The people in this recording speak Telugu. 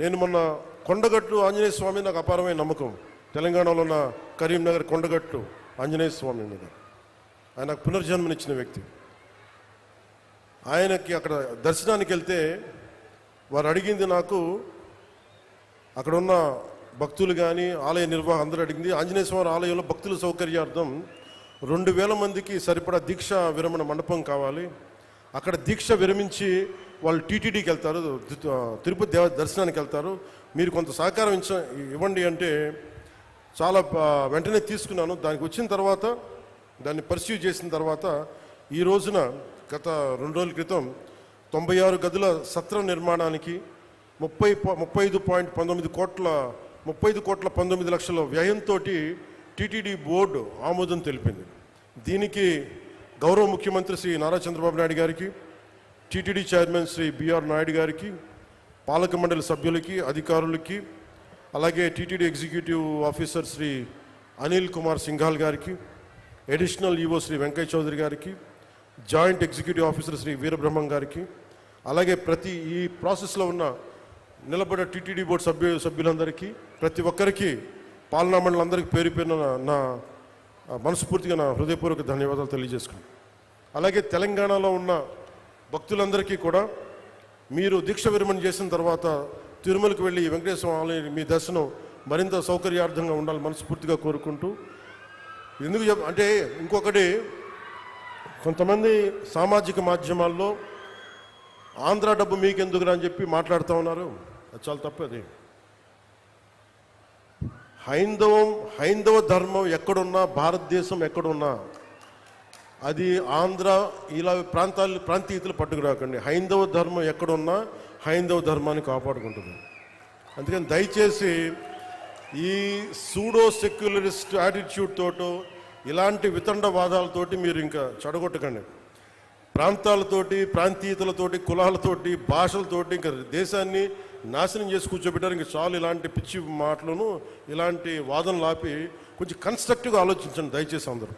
నేను మొన్న కొండగట్టు ఆంజనేయ స్వామి నాకు అపారమైన నమ్మకం. తెలంగాణలో ఉన్న కరీంనగర్ కొండగట్టు ఆంజనేయ స్వామి మీద ఆయన పునర్జన్మనిచ్చిన వ్యక్తి. ఆయనకి అక్కడ దర్శనానికి వెళ్తే వారు అడిగింది, నాకు అక్కడ ఉన్న భక్తులు కానీ ఆలయ నిర్వాహకులు అందరూ అడిగింది, ఆంజనేయ స్వామి ఆలయంలో భక్తుల సౌకర్యార్థం 2000 మందికి సరిపడా దీక్ష విరమణ మండపం కావాలి. అక్కడ దీక్ష విరమించి వాళ్ళు టీటీడీకి వెళ్తారు, తిరుపతి దర్శనానికి వెళ్తారు, మీరు కొంత సహకారం ఇవ్వండి అంటే చాలా వెంటనే తీసుకున్నాను. దానికి వచ్చిన తర్వాత దాన్ని పర్స్యూ చేసిన తర్వాత ఈ రోజున గత 2 రోజుల క్రితం 96 గదుల సత్రం నిర్మాణానికి 35.19 కోట్ల 35 లక్షల వ్యయంతో టీటీడీ బోర్డు ఆమోదం తెలిపింది. దీనికి గౌరవ ముఖ్యమంత్రి శ్రీ నారా చంద్రబాబు నాయుడు గారికి, TTD chairman Sri B R Naidu గారికి, పాలక మండలి సభ్యులకి, అధికారులకి, అలాగే TTD executive officer Sri Anil Kumar Singhal గారికి, అడిషనల్ ఈవో శ్రీ వెంకయ్య చౌదరి గారికి, joint executive officer Sri Veerabrahmam గారికి, అలాగే ప్రతి ఈ ప్రాసెస్లో ఉన్న నిలబడే టీటీడీ బోర్డు సభ్యులందరికీ, ప్రతి ఒక్కరికి, పాలనా మండలందరికీ పేరు పేరున నా మనస్ఫూర్తిగా నా హృదయపూర్వక ధన్యవాదాలు తెలియజేసుకున్నాను. అలాగే తెలంగాణలో ఉన్న భక్తులందరికీ కూడా మీరు దీక్ష విరమణ చేసిన తర్వాత తిరుమలకు వెళ్ళి వెంకటేశ్వర ఆలయం మీ దర్శనం మరింత సౌకర్యార్థంగా ఉండాలి మనస్ఫూర్తిగా కోరుకుంటూ, ఎందుకు అంటే ఇంకొకటి, కొంతమంది సామాజిక మాధ్యమాల్లో ఆంధ్ర డబ్బు మీకెందుకురా అని చెప్పి మాట్లాడుతూ ఉన్నారు. అది చాలా తప్పది. హైందవ ధర్మం ఎక్కడున్నా, భారతదేశం ఎక్కడున్నా, అది ఆంధ్ర ఇలా ప్రాంతీయతలు పట్టుకురాకండి. హైందవ ధర్మం ఎక్కడున్నా హైందవ ధర్మాన్ని కాపాడుకుంటుంది. అందుకని దయచేసి ఈ సూడో సెక్యులరిస్ట్ యాటిట్యూడ్ తోటో ఇలాంటి వితండవాదాలతోటి మీరు ఇంకా చెడగొట్టకండి. ప్రాంతాలతోటి, ప్రాంతీయతలతోటి, కులాలతోటి, భాషలతోటి ఇంకా దేశాన్ని నాశనం చేసి కూర్చోబెట్టారు. ఇంకా చాలు ఇలాంటి పిచ్చి మాటలను, ఇలాంటి వాదనలు ఆపి కొంచెం కన్స్ట్రక్టివ్గా ఆలోచించండి దయచేసి అందరూ.